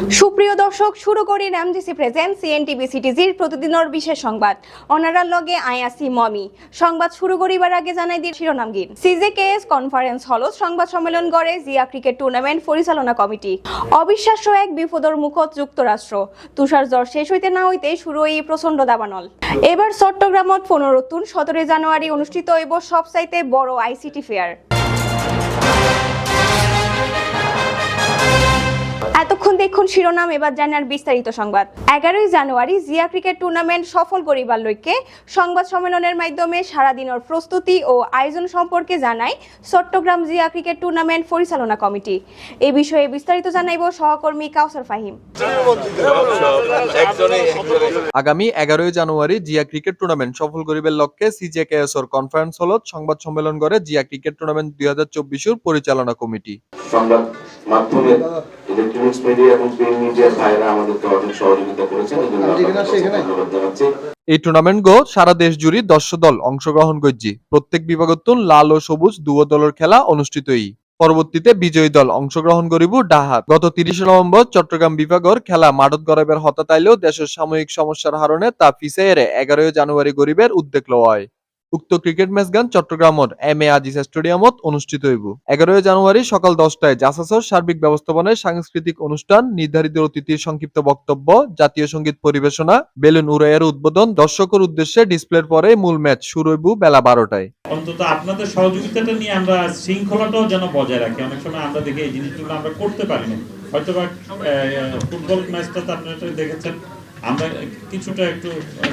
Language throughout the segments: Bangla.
সুপ্রিয় দর্শক, শুরু করি এমজিসি প্রেজেন্ট সিএনটিভি সিটিজির প্রতিদিনের বিশেষ সংবাদ অনারার লগে আইআসি মমি সংবাদ শুরু করিবার আগে জানাই দিই শিরোনামগীর। সিজেকেএস কনফারেন্স হলত সংবাদ সম্মেলন করে জিয়া ক্রিকেট টুর্নামেন্ট পরিচালনা কমিটি। অবিশ্বাস্য এক বিপদর মুখত যুক্তরাষ্ট্র, তুষার জ্বর শেষ হইতে না হইতে শুরু এই প্রচন্ড দাবানল। এবার চট্টগ্রামত 17 জানুয়ারি অনুষ্ঠিত হইব সবচাইতে বড় আইসিটি ফেয়ার। এতক্ষণ দেখুন শিরোনাম, এবার জানার বিস্তারিত সংবাদ। 11 জানুয়ারি জিয়া ক্রিকেট টুর্নামেন্ট সফল করিবার লক্ষ্যে সংবাদ সম্মেলনের মাধ্যমে সারাদিনের প্রস্তুতি ও আয়োজন সম্পর্কে জানায় চট্টগ্রাম জিয়া ক্রিকেট টুর্নামেন্ট পরিচালনা কমিটি। এই বিষয়ে বিস্তারিত জানাইব সহকর্মী কাউসার ফাহিম। আগামী 11 জানুয়ারি জিয়া ক্রিকেট টুর্নামেন্ট সফল করিবার লক্ষ্যে সিজেকেএস কনফারেন্স হলত সংবাদ সম্মেলন করে জিয়া ক্রিকেট টুর্নামেন্ট 2024 পরিচালনা কমিটি। সংবাদ মাধ্যমে ইলেকট্রনিক্স মিডিয়া এবং প্রিন্ট মিডিয়ার ভাইরা আমাদেরকে অনেক সহযোগিতা করেছেন, ধন্যবাদ জানাচ্ছি। এই টুর্নামেন্ট গো সারা দেশ জুড়ে 10 দল অংশগ্রহণ করছে। প্রত্যেক বিভাগতুন লাল ও সবুজ দুও দলের খেলা অনুষ্ঠিত হই। পরবর্তীতে বিজয়ী দল অংশগ্রহণ করিব ডাহাত। গত 30 নভেম্বর চট্টগ্রাম বিভাগের খেলা মাঠত গড়াইবার হতা তাইলেও দেশের সাময়িক সমস্যার কারণে তা পিছিয়ে 11 জানুয়ারি গরিবের উদ্যোগ লওয়া হয়। উক্ত ক্রিকেট ম্যাচ গান চট্টগ্রামের এম এ আজিজ স্টেডিয়ামত অনুষ্ঠিত হইব। 11 জানুয়ারি সকাল 10টায় জাসাসর সার্বিক ব্যবস্থাপনায় সাংস্কৃতিক অনুষ্ঠান, নির্ধারিত অতিথির সংক্ষিপ্ত বক্তব্য, জাতীয় সঙ্গীত পরিবেশনা, বেলুন উড়াইয়ের উদ্বোধন, দর্শকের উদ্দেশ্যে ডিসপ্লের পরে মূল ম্যাচ শুরু হইব বেলা 12টায়। অন্তত আপনাদের সহযোগিতাটা নিয়ে আমরা শৃঙ্খলাটাও যেন বজায় রাখি। অনেক সময় আমরা দেখি এই জিনিসগুলো আমরা করতে পারি না। হয়তো বা ফুটবল ম্যাচটাতে আপনারা দেখেছেন আমরা কিছুটা একটু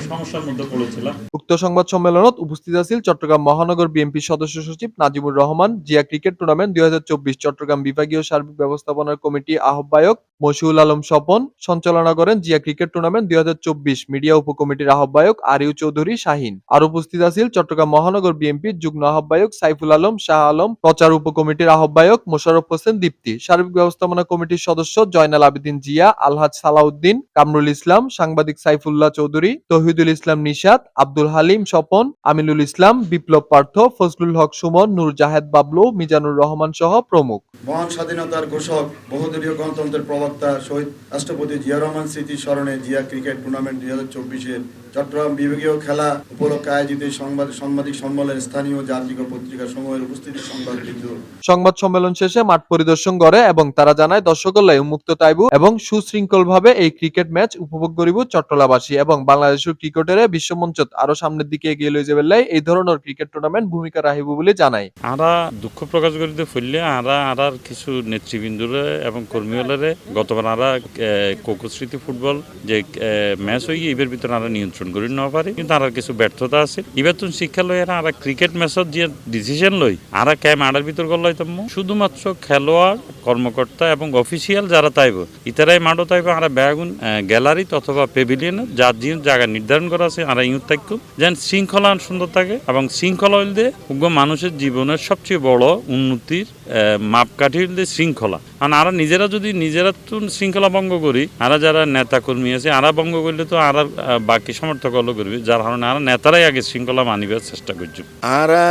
সমস্যার মধ্যে পড়েছিলাম। উক্ত সংবাদ সম্মেলনত উপস্থিত আছেন চট্টগ্রাম মহানগর বিএনপি সদস্য সচিব নাজিমুর রহমান, জিয়া ক্রিকেট টুর্নামেন্ট 2024 চট্টগ্রাম বিভাগীয় সার্বিক ব্যবস্থাপনার কমিটি আহ্বায়ক মশিউল আলম স্বপন, সঞ্চালনা করেন জিয়া ক্রিকেট টুর্নামেন্ট 2024 মিডিয়া উপকমিটির আহ্বায়ক আরিউ চৌধুরী শাহিন। আর উপস্থিত আছেন চট্টগ্রাম মহানগর বিএনপির যুগ্ম আহ্বায়ক সাইফুল আলম শাহ আলম, প্রচার উপকমিটির আহ্বায়ক মোশাররফ হোসেন দীপ্তি, সার্বিক ব্যবস্থাপনা কমিটির সদস্য জয়নাল আবেদিন জিয়া, আলহাজ সালাউদ্দিন, কামরুল ইসলাম, সাংবাদিক সাইফুল্লাহ চৌধুরী, তৌহিদুল ইসলাম নিশাত, আব্দুল হালিম স্বপন, আমিনুল ইসলাম, বিপ্লব পার্থ, ফজলুল হক সুমন, নূর জাহেদ বাবলু, মিজানুর রহমান সহ প্রমুখ। মহান স্বাধীনতার ঘোষক, বহুদলীয় গণতন্ত্রের প্রবক্তা শহীদ রাষ্ট্রপতি জিয়া রহমান স্মৃতির স্মরণে জিয়া ক্রিকেট টুর্নামেন্ট 2024 চট্টগ্রাম বিভাগীয় খেলা উপলক্ষে আয়োজিত সাংবাদিক সম্মেলনে স্থানীয় জাতীয় পত্রিকা সমূহের উপস্থিতি সংবাদবৃন্দ। সংবাদ সম্মেলন শেষে মাঠ পরিদর্শন করে এবং তারা জানায় দর্শকলাই উন্মুক্ত তাইব এবং সুশৃঙ্খলভাবে এই ক্রিকেট ম্যাচ উপভোগ করিব চট্টলাবাসী এবং বাংলাদেশের ক্রিকেটের বিশ্বমঞ্চত আরো সামনের দিকে এগিয়ে লই যাবে এই ধরনের ক্রিকেট টুর্নামেন্ট ভূমিকা রাখিব বলে জানায়। আমরা দুঃখ প্রকাশ করিতে ফেললে আর কিছু নেতৃবৃন্দরে এবং কর্মীরে গতবার আমরা কোকোস্মৃতি ফুটবল যে ম্যাচ হই এবার ভিতরে আমরা নিয়ন্ত্রণ করি না পারি, কিন্তু আর কিছু ব্যর্থতা আছে। এবার তো শিক্ষা লই আর ক্রিকেট ম্যাচত যে ডিসিশন লই আর ক্যাম আড়ার ভিতর গলাই শুধুমাত্র খেলোয়াড়, কর্মকর্তা এবং অফিসিয়াল যারা তাইব ইতারাই মাঠও তাইব। আমরা ব্যাগুন গ্যালারিত অথবা পেভিলিয়নে যার যে জায়গা নির্ধারণ করা আছে আর ইউথ থাকব যেন শৃঙ্খলা সুন্দর থাকে এবং শৃঙ্খলা হইলে মানুষের জীবনের সবচেয়ে বড় উন্নতির মাপকাঠি হইলে শৃঙ্খলা। আর আমরা নিজেরা যদি নিজেরা তো শৃঙ্খলা ভঙ্গ করি, আর যারা নেতা কর্মী আছে আরা ভঙ্গ করলে তো আর বাকি সমর্থক হলো করবে, যার কারণে আর নেতারাই আগে শৃঙ্খলা মানিবার চেষ্টা করছি। আরা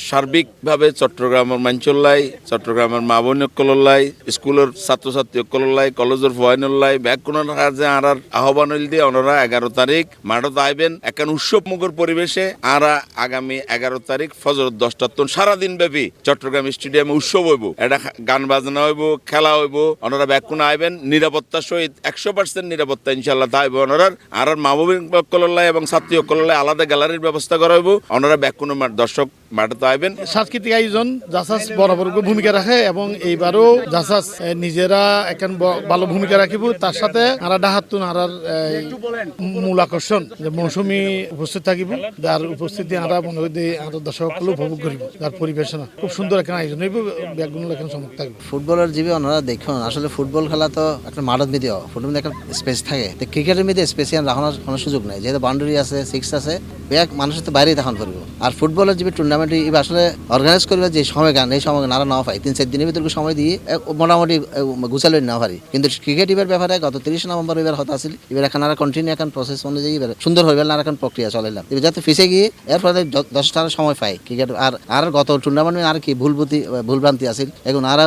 সার্বিকভাবে চট্টগ্রামের মাঞ্চল্লাই, চট্টগ্রামের মা বোনকল্লাই, স্কুলের ছাত্রছাত্রী কল্লাই, কলেজের ভয়নল্লাই ব্যাকুনের কাজে আর আহ্বান হইল দিয়ে ওনারা 11 তারিখ মাঠত আইবেন একান উৎসব মুখর পরিবেশে। আরা আগামী 11 তারিখ ফজর 10টার সারাদিন ব্যাপী চট্টগ্রাম স্টেডিয়ামে উৎসব হইব, এটা গান বাজনা হইব, খেলা হইব। ওনারা ব্যাকুন আইবেন নিরাপত্তার সহিত 100% নিরাপত্তা ইনশাল্লাহ তাইব। ওনারা আর মা বোন কল্লাই এবং ছাত্রী কল্লাই আলাদা গ্যালারির ব্যবস্থা করা হইব। ওনারা ব্যাকুন দর্শক মাঠে আইবেন। সাংস্কৃতিক আয়োজন জাসাস বরাবর ভূমিকা রাখে এবং এইবারও জাসাস নিজেরা এখন ভালো ভূমিকা রাখিব। তার সাথে আরা ডাহাতুন আর মূল আকর্ষণ যে মৌসুমী উপস্থিত থাকিব, যার উপস্থিতি আমরা মনে করি আমরা দর্শক উপভোগ করিব, যার পরিবেশনা খুব সুন্দর এখন আয়োজন হইব, ব্যাগগুলো এখন চমক থাকবে। ফুটবলের জীবে ওনারা দেখুন আসলে ফুটবল খেলা তো একটা মাঠত মিডিয়া ফুটবল একটা স্পেস থাকে, ক্রিকেটের মধ্যে স্পেসিয়াল রাখানোর কোনো সুযোগ নাই, যেহেতু বাউন্ডারি আছে, 6 আছে, ব্যাগ মানুষের তো বাইরেই তখন করবো। আর ফুটবলের যে টুর্নামেন্ট এবার আসলে অর্গানাইজ করবে যে সময় গান এই সময় নারা নাও পাই 3-4 দিনের ভিতরে সময় দিয়ে মোটামুটি গুছালে না পারি। কিন্তু ক্রিকেট এবার ব্যাপারে গত 30 নভেম্বর এবার হতে আসছিল, এবার এখন আর কন্টিনিউ এখন প্রসেস অনুযায়ী এবার সুন্দর হইবে না, এখন প্রক্রিয়া চলাইলাম এবার যাতে ফিসে গিয়ে এরপরে 10টা সময় পাই ক্রিকেট। আর গত টুর্নামেন্টে আর কি ভুলভ্রান্তি আছে এখন আর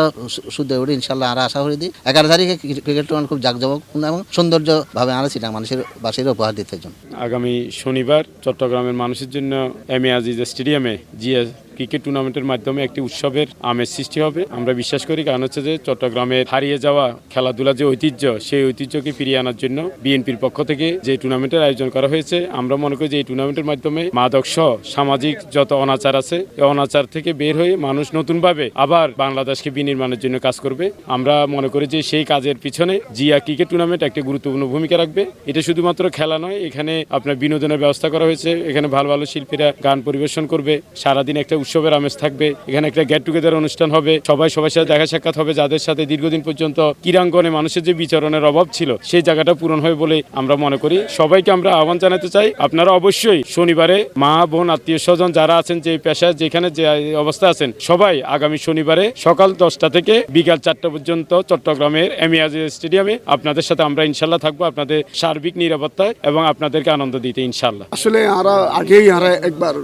শুদ্ধ উঠে ইনশাল্লাহ আর আশা করি দিই 11 তারিখে ক্রিকেট টুর্নামেন্ট খুব জাঁকজমক এবং সৌন্দর্যভাবে আনা ছিল মানুষের বাসের উপহার দিতে জন্য। আগামী শনিবার চট্টগ্রামের মানুষের জন্য এম এ আজিজ স্টেডিয়ামে জিএ ক্রিকেট টুর্নামেন্টের মাধ্যমে একটি উৎসবের আমেজ সৃষ্টি হবে। আমরা বিশ্বাস করি, কারণ হচ্ছে যে চট্টগ্রামের হারিয়ে যাওয়া খেলাধুলা যে ঐতিহ্য, সেই ঐতিহ্যকে ফিরিয়ে আনার জন্য বিএনপির পক্ষ থেকে যে টুর্নামেন্টের আয়োজন করা হয়েছে। আমরা মনে করি যে এই টুর্নামেন্টের মাধ্যমে মাদক সহ সামাজিক যত অনাচার আছে এই অনাচার থেকে বের হয়ে মানুষ নতুনভাবে আবার বাংলাদেশকে বিনির্মাণের জন্য কাজ করবে। আমরা মনে করি যে সেই কাজের পিছনে জিয়া ক্রিকেট টুর্নামেন্ট একটি গুরুত্বপূর্ণ ভূমিকা রাখবে। এটা শুধুমাত্র খেলা নয়, এখানে আপনার বিনোদনের ব্যবস্থা করা হয়েছে। এখানে ভালো ভালো শিল্পীরা গান পরিবেশন করবে, সারাদিন একটা উৎসবের আমেজ থাকবে। এখানে একটা গেট টুগেদার অনুষ্ঠান হবে, সবার সাথে দেখা সাক্ষাৎ হবে, যাদের সাথে দীর্ঘদিন পর্যন্ত ক্রীড়াঙ্গনে মানুষের যে বিচরণের অভাব ছিল সেই জায়গাটা পূরণ হবে বলে আমরা মনে করি। সবাইকে আমরা আহ্বান জানাতে চাই, আপনারা অবশ্যই শনিবারে মা বোন আত্মীয় স্বজন যারা আছেন, যে পেশায় যেখানে যে অবস্থা আছেন, সবাই আগামী শনিবারে সকাল 10টা থেকে বিকাল 4টা পর্যন্ত চট্টগ্রামের এম এ আজিজ স্টেডিয়ামে আপনাদের সাথে আমরা ইনশাল্লাহ থাকবো, আপনাদের সার্বিক নিরাপত্তায় এবং আপনাদেরকে আনন্দ দিতে ইনশাল্লাহ। আসলে আমরা আগেই একবার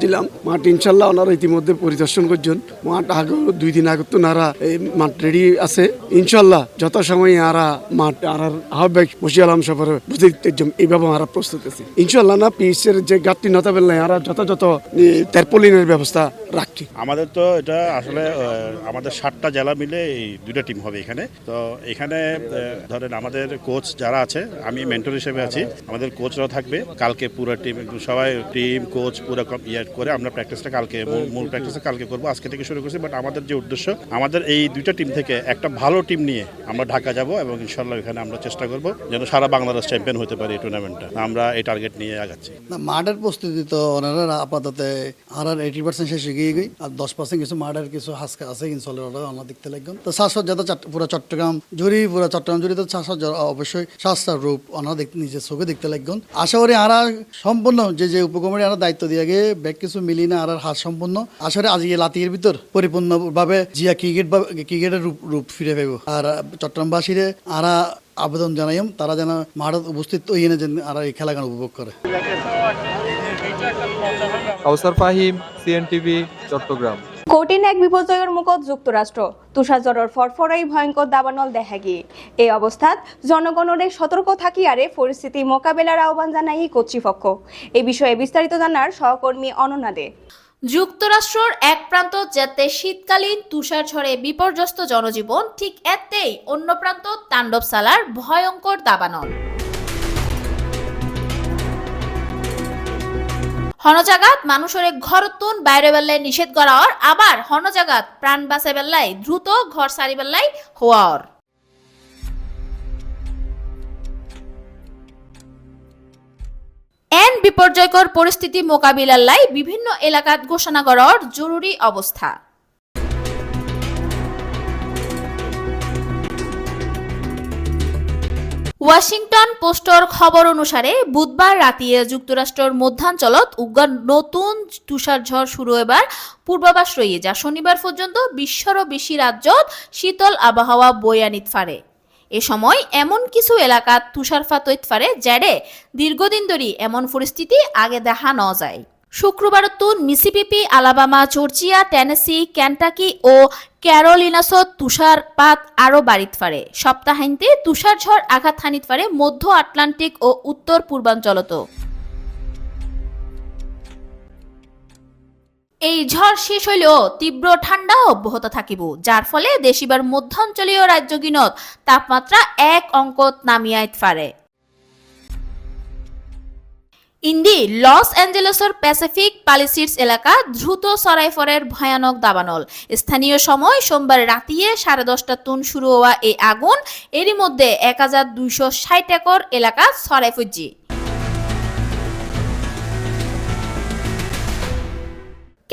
দিলাম মাঠ, ইনশাল্লাহ ওনারা ইতিমধ্যে পরিদর্শন করছেন মাঠ। আগে 2 দিন আগে তো নারা এই মাঠ রেডি আছে, ইনশাল্লাহ যথাসময়ে আরা মাঠ আর আহ্বায়ক বশির আলম সফর বুঝতে এইভাবে আমরা প্রস্তুত আছি ইনশাল্লাহ। না পিচের যে ঘাটতি নতা বেলায় আর যথাযথ তারপলিনের ব্যবস্থা রাখছি। আমাদের তো এটা আসলে আমাদের 7টা জেলা মিলে এই 2টা টিম হবে এখানে। তো এখানে ধরেন আমাদের কোচ যারা আছে, আমি মেন্টর হিসেবে আছি, আমাদের কোচরাও থাকবে। কালকে পুরো টিম সবাই টিম কোচ পুরো করে আমরা প্র্যাকটিসটা কালকে মূল প্র্যাকটিসটা কালকে করবো, আজকে থেকে শুরু করছি। বাট আমাদের যে উদ্দেশ্য, আমাদের এই 2টা টিম থেকে একটা ভালো টিম নিয়ে আমরা ঢাকা যাব এবং ইনশাল্লাহ এখানে আমরা চেষ্টা করব যেন সারা বাংলাদেশ চ্যাম্পিয়ন হতে পারে এই টুর্নামেন্টটা। আমরা এই টার্গেট নিয়ে আগাচ্ছি। মাঠের প্রস্তুতি তো ওনারা আপাতত আর 80% শেষে গিয়ে গই, আর 10% কিছু মাঠের কিছু হাসকা আছে ইনশাল্লাহ ওরা অন্য দেখতে লাগবেন। তো সাজসজ্জা তো পুরো চট্টগ্রাম জুড়ি তো সাজসজ্জা অবশ্যই সাজটার রূপ ওনারা দেখতে নিজের চোখে দেখতে লাগবেন। আশা করি আর সম্পূর্ণ যে উপকমিটি আর দায়িত্ব দিয়ে গিয়ে ব্যাগ কিছু মিলি না আর হাত সম্পূর্ণ আশা করি আজকে লাতির ভিতর পরিপূর্ণভাবে জিয়া ক্রিকেটের রূপ ফিরে পাইব। আর চট্টগ্রামবাসীরে আরা আবেদন জানাইম তারা যেন মাঠত উপস্থিত হইয়ে যেন আর এই খেলাগান উপভোগ করে। কাউসার ফাহিম, সিএনটিভি, চট্টগ্রাম। কঠিন এক বিপর্যয়ের মুখত যুক্তরাষ্ট্র, তুষারঝড়ের ফরফরাই ভয়ঙ্কর দাবানল দেখা গিয়ে এই অবস্থাত জনগণের সতর্ক থাকিয়ারে পরিস্থিতি মোকাবেলার আহ্বান জানাই কর্তৃপক্ষ। এই বিষয়ে বিস্তারিত জানার সহকর্মী অনন্যা দে। যুক্তরাষ্ট্রের এক প্রান্ত যেতে শীতকালীন তুষার ঝড়ে বিপর্যস্ত জনজীবন, ঠিক এতেই অন্য প্রান্ত তাণ্ডব চালার ভয়ঙ্কর দাবানল। হনজাগাত মানুষের ঘরতুন বাইরে বেলায় নিষেধ করার, আবার হনজাগাত প্রাণ বাঁচাই বেলায় দ্রুত ঘর সারি বেলায় হওয়ার। এন বিপর্যয়কর পরিস্থিতি মোকাবিলার বিভিন্ন এলাকাত ঘোষণা করার জরুরি অবস্থা। ওয়াশিংটন পোস্টর খবর অনুসারে বুধবার রাতিয়ে যুক্তরাষ্ট্রের মধ্যাঞ্চলত উগ্র নতুন তুষারঝড় শুরু এবার পূর্বাভাস রয়ে, যা শনিবার পর্যন্ত বিশ্বরও বেশি রাজ্যত শীতল আবহাওয়া বয়ে আনিত পারে। এ সময় এমন কিছু এলাকাত তুষারপাত হইতে পারে যেড়ে দীর্ঘদিন ধরে এমন পরিস্থিতি আগে দেখা ন যায়। শুক্রবার Mississippi, Alabama, Georgia, Tennessee, Kentucky ও ক্যারোলিনাসত তুষারপাত আরও বাড়িতে পারে। সপ্তাহান্তে তুষারঝড় আঘাত হানিতে পারে মধ্য আটলান্টিক ও উত্তর পূর্বাঞ্চলত। এই ঝড় শেষ হইলেও তীব্র ঠান্ডা অব্যাহত থাকিব, যার ফলে দেশিবার মধ্যাঞ্চলীয় রাজ্যগিনত তাপমাত্রা 1 অঙ্কত নামিয়াইতে পারে। ইন্দি লস অ্যাঞ্জেলেসের প্যাসিফিক প্যালিসিডস এলাকা দ্রুত সরাইফরের ভয়ানক দাবানল। স্থানীয় সময় সোমবার রাতিয়ে 10:30 তুন শুরু হওয়া এই আগুন এরই মধ্যে 1260 একর এলাকা ছড়াইফজি।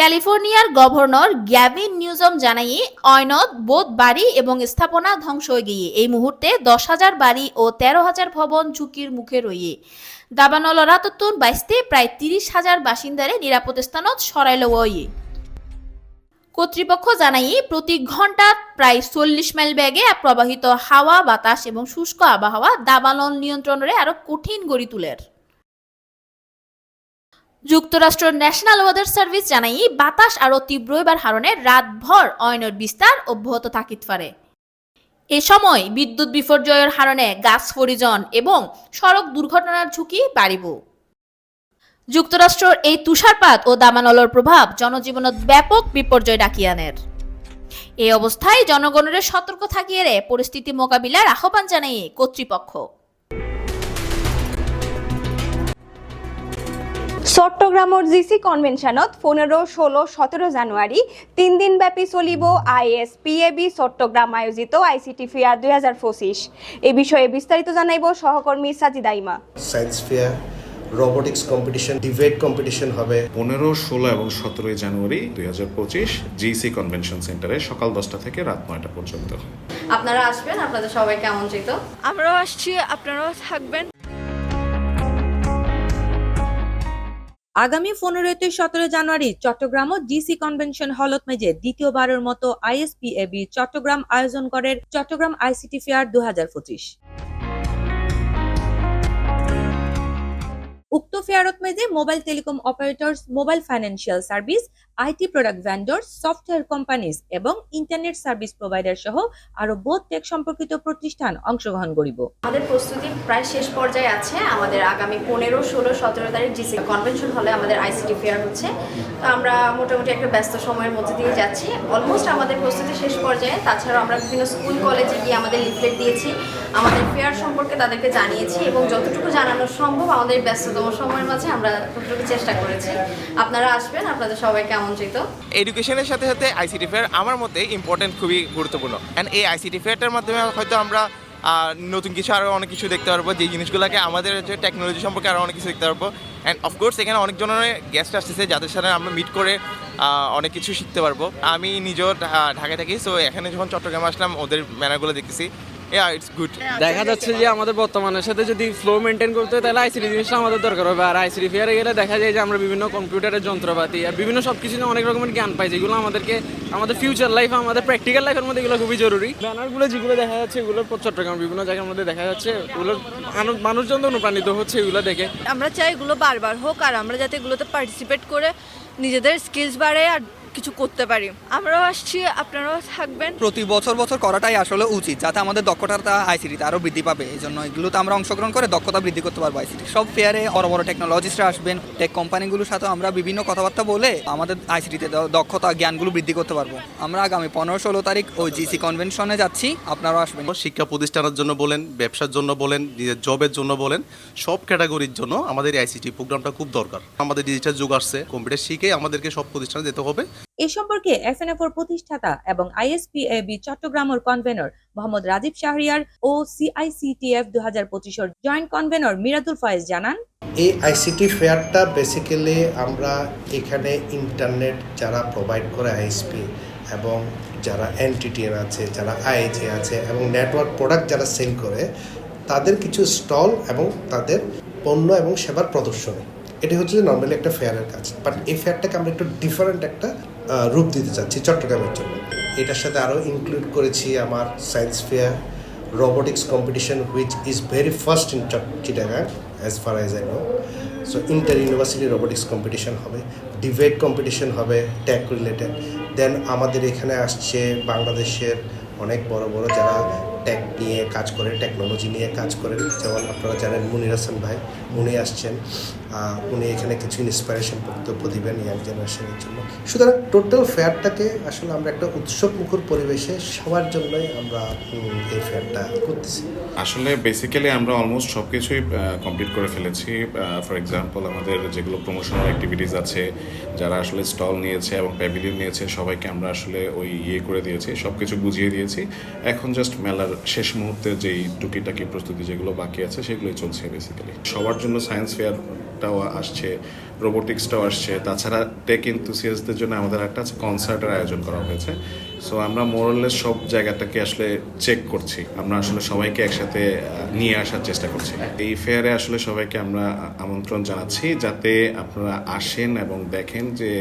ক্যালিফোর্নিয়ার গভর্নর গ্যাভিন নিউজম জানাই অয়নত বোধ বাড়ি এবং স্থাপনা ধ্বংস হয়ে গিয়ে এই মুহূর্তে 10,000 বাড়ি ও 13,000 ভবন ঝুঁকির মুখে রয়ে দাবানল রাততুন বাইশতে প্রায় 30,000 বাসিন্দারে নিরাপদ স্থানত সরাইল ওয়ে কর্তৃপক্ষ জানাই প্রতি ঘন্টা প্রায় 40 মাইল বেগে প্রবাহিত হাওয়া বাতাস এবং শুষ্ক আবহাওয়া দাবানল নিয়ন্ত্রণে আরো কঠিন গড়ি তুলের যুক্তরাষ্ট্রের ন্যাশনাল ওয়েদার সার্ভিস জানাই বাতাস আরো তীব্র এবার হারণে রাতভর অয়নের বিস্তার অব্যাহত থাকিতে পারে এ সময় বিদ্যুৎ বিপর্যয়ের হারণে গাছ পরিজন এবং সড়ক দুর্ঘটনার ঝুঁকি বাড়িব যুক্তরাষ্ট্রের এই তুষারপাত ও দাবানলের প্রভাব জনজীবনত ব্যাপক বিপর্যয় ডাকিয়ে আনের এই অবস্থায় জনগণের সতর্ক থাকিয়ে পরিস্থিতি মোকাবিলার আহ্বান জানাই কর্তৃপক্ষ চট্টগ্রামৰ জিসি কনভেনশনত 15, 16, 17 জানুয়ারি 3 দিন ব্যাপী চলিব ISPAB চট্টগ্রাম আয়োজিত ICT ফেয়ার 2025 এই বিষয়ে বিস্তারিত জানাইব সহকর্মী সাজিদা ইমা। Science fair, robotics competition, debate competition হবে 15, 16 এবং 17 জানুয়ারি 2025 জিসি কনভেনশন সেন্টারে সকাল 10টা থেকে রাত 9টা পর্যন্ত। আপনারা আসবেন, আপনাদের সবাইকে আমন্ত্রিত। আমরাও আসছি, আপনারাও থাকবেন। আগামী 15 থেকে 17 জানুয়ারি চট্টগ্রাম ডিসি কনভেনশন হলত মেজে দ্বিতীয়বারের মতো ISPAB চট্টগ্রাম আয়োজন করে চট্টগ্রাম ICT ফেয়ার 2025। উক্ত ফেয়ারত মেজে mobile telecom operators, mobile financial service, IT product vendors, software companies এবং ইন্টারনেট সার্ভিস প্রোভাইডার সহ আরো বহু টেক সম্পর্কিত প্রতিষ্ঠান অংশগ্রহণ করিব। আমাদের প্রস্তুতি প্রায় শেষ পর্যায়ে আছে। আমাদের আগামী 15, 16, 17 তারিখ জিসি কনভেনশন হলে আমাদের ICT ফেয়ার হচ্ছে। তো আমরা মোটামুটি একটা ব্যস্ত সময়ের মধ্যে দিয়ে যাচ্ছি। অলমোস্ট আমাদের প্রস্তুতি শেষ পর্যায়ে। তাছাড়াও আমরা বিভিন্ন স্কুল কলেজে গিয়ে আমাদের লিফলেট দিয়েছি, আমাদের ফেয়ার সম্পর্কে তাদেরকে জানিয়েছি এবং যতটুকু জানানো সম্ভব আমাদের ব্যস্ততম সময়ের মাঝে আমরা ততটুকু চেষ্টা করেছি। আপনারা আসবেন, আপনাদের সবাইকে আমন্ত্রিত। এডুকেশনের সাথে সাথে ICT ফেয়ার আমার মতে ইম্পর্টেন্ট, খুবই গুরুত্বপূর্ণ। অ্যান্ড এই ICT ফেয়ারটার মাধ্যমে হয়তো আমরা নতুন কিছু আরও অনেক কিছু দেখতে পারবো, যে জিনিসগুলোকে আমাদের হচ্ছে টেকনোলজি সম্পর্কে আরও অনেক কিছু দেখতে পারবো। অ্যান্ড অফকোর্স এখানে অনেক জনের গেস্ট আসতেছে যাদের সাথে আমরা মিট করে অনেক কিছু শিখতে পারবো। আমি নিজেও ঢাকায় থাকি, সো এখানে যখন চট্টগ্রামে আসলাম ওদের ম্যানারগুলো দেখতেছি। It's good. দেখা যাচ্ছে যে আমাদের বর্তমানের সাথে যদি ফ্লো মেনটেন করতে হয় তাহলে ICT জিনিসটা আমাদের দরকার হবে। আর ICT ফেয়ারে গেলে দেখা যায় যে আমরা বিভিন্ন কম্পিউটারের যন্ত্রপাতি আর বিভিন্ন সব কিছু নিয়ে অনেক রকমের জ্ঞান পাই, যেগুলো আমাদেরকে আমাদের ফিউচার লাইফ, আমাদের প্র্যাকটিক্যাল লাইফের মধ্যে এগুলো খুবই জরুরি। ব্যানারগুলো যেগুলো দেখা যাচ্ছে এগুলোর চট্টগ্রাম বিভিন্ন জায়গার মধ্যে দেখা যাচ্ছে, এগুলোর মানুষজন অনুপ্রাণিত হচ্ছে এগুলো দেখে। আমরা চাই এগুলো বারবার হোক আর আমরা যাতে এগুলোতে পার্টিসিপেট করে নিজেদের স্কিলস বাড়ে আর কিছু করতে পারি। আমরাও আসছি, আপনারাও থাকবেন। প্রতি বছর করাটাই আসলে উচিত, যাতে আমাদের দক্ষতাটা ICTতে আরও বৃদ্ধি পাবে। এই জন্য এগুলোতে আমরা অংশগ্রহণ করে দক্ষতা বৃদ্ধি করতে পারবো। ICT সব ফেয়ারে বড় বড় টেকনোলজিস্টরা আসবেন, টেক কোম্পানিগুলোর সাথে আমরা বিভিন্ন কথাবার্তা বলে আমাদের ICTতে দক্ষতা জ্ঞানগুলো বৃদ্ধি করতে পারবো। আমরা আগামী 15, 16 তারিখ ওই জিসি কনভেনশনে যাচ্ছি, আপনারাও আসবেন। শিক্ষা প্রতিষ্ঠানের জন্য বলেন, ব্যবসার জন্য বলেন, নিজের জবের জন্য বলেন, সব ক্যাটাগরির জন্য আমাদের ICT প্রোগ্রামটা খুব দরকার। আমাদের ডিজিটাল যুগ আসছে, কম্পিউটার শিখে আমাদেরকে সব প্রতিষ্ঠানে যেতে হবে। এ সম্পর্কে FNFOর প্রতিষ্ঠাতা এবং ISPAB চট্টগ্রামের কনভেনর মোহাম্মদ রাজীব শাহরিয়ার ও CICTF 2025 জয়েন্ট কনভেনর মিরাদুল ফয়েজ জানান, এই ICT ফেয়ারটা বেসিক্যালি আমরা এখানে ইন্টারনেট যারা প্রোভাইড করে ISP এবং যারা NTTN আছে, যারা IHA আছে এবং নেটওয়ার্ক প্রোডাক্ট যারা সেল করে তাদের কিছু স্টল এবং তাদের পণ্য এবং সেবার প্রদর্শনী, এটি হচ্ছে যে নর্মালি একটা ফেয়ারের কাজ। বাট এই ফেয়ারটাকে আমরা একটু ডিফারেন্ট একটা রূপ দিতে চাচ্ছি চট্টগ্রামের জন্য। এটার সাথে আরও ইনক্লুড করেছি আমার science fair, robotics competition which is very first in Chittagong as far as I know. So inter university robotics competition হবে, ডিবেট কম্পিটিশন হবে টেক রিলেটেড। দেন আমাদের এখানে আসছে বাংলাদেশের অনেক বড় বড় যারা টেক নিয়ে কাজ করে, টেকনোলজি নিয়ে কাজ করেন, যেমন আপনারা জানেন মুনির হাসান ভাই, উনি আসছেন। উনি এখানে কিছু ইন্সপিরেশন বক্তব্য দিবেন ইয়াং জেনারেশনের জন্য। সুতরাং টোটাল ফেয়ারটাকে আসলে আমরা একটা উৎসব মুখর পরিবেশে সবার জন্যই আমরা এই ফেয়ারটা করতেছি। আসলে বেসিক্যালি আমরা অলমোস্ট সব কিছুই কমপ্লিট করে ফেলেছি। ফর এক্সাম্পল আমাদের যেগুলো প্রমোশনাল অ্যাক্টিভিটিস আছে, যারা আসলে স্টল নিয়েছে এবং প্যাভিলিয়ন নিয়েছে সবাইকে আমরা আসলে ওই করে দিয়েছি, সব কিছু বুঝিয়ে দিয়েছি। এখন জাস্ট মেলার শেষ মুহূর্তে যেই টুকিটাকি প্রস্তুতি যেগুলো বাকি আছে সেগুলোই চলছে বেসিক্যালি। সবার জন্য সায়েন্স ফেয়ার এআরটাও আসছে, রোবোটিক্সটাও আসছে, তাছাড়া টেক এনথুসিয়াস্টদের জন্য আমাদের একটা কনসার্টের আয়োজন করা হয়েছে। সো আমরা মোরাললেস সব জায়গাটাকে আসলে চেক করছি, আমরা আসলে সবাইকে একসাথে নিয়ে আসার চেষ্টা করছি। এই ফেয়ারে আসলে সবাইকে আমরা আমন্ত্রণ জানাচ্ছি যাতে আপনারা আসেন এবং দেখেন যে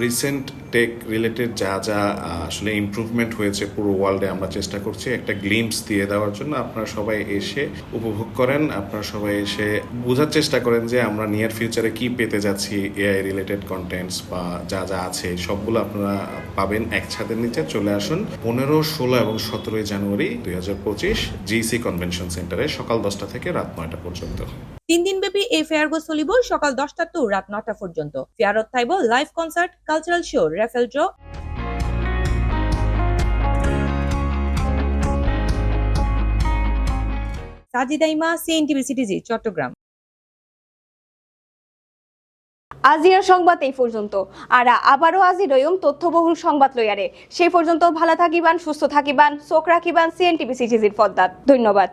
রিসেন্ট টেক রিলেটেড যা যা আসলে ইমপ্রুভমেন্ট হয়েছে পুরো ওয়ার্ল্ডে আমরা চেষ্টা করছি একটা গ্লিম্পস দিয়ে দেওয়ার জন্য। আপনারা সবাই এসে উপভোগ করেন, আপনারা সবাই এসে বোঝার চেষ্টা করেন যে আমরা নিয়ার ফিউচারে কি পেতে যাচ্ছি, এআই রিলেটেড কন্টেন্টস বা যা যা আছে সবগুলো আপনারা পাবেন এক ছাদের নিচে। চলে আসুন 15, 16 এবং 17 জানুয়ারি 2025 জিসি কনভেনশন সেন্টারে সকাল 10টা থেকে রাত 9টা পর্যন্ত। 3 দিনব্যাপী এই ফেয়ারগো চলিব সকাল 10টা টু রাত 9টা পর্যন্ত। ফেয়ারত থাইব live concert, cultural show, raffle draw. সাজিদাইমা, সিএনটিভি সিটিজি, চট্টগ্রাম। আজির সংবাদ এই পর্যন্ত। আর আবারও আজি রইম তথ্যবহুল সংবাদ লইয়ারে। সেই পর্যন্ত ভালো থাকিবান, সুস্থ থাকিবান, চোখ রাখিবান সিএনটিভি সিটিজির পর্দাত। ধন্যবাদ।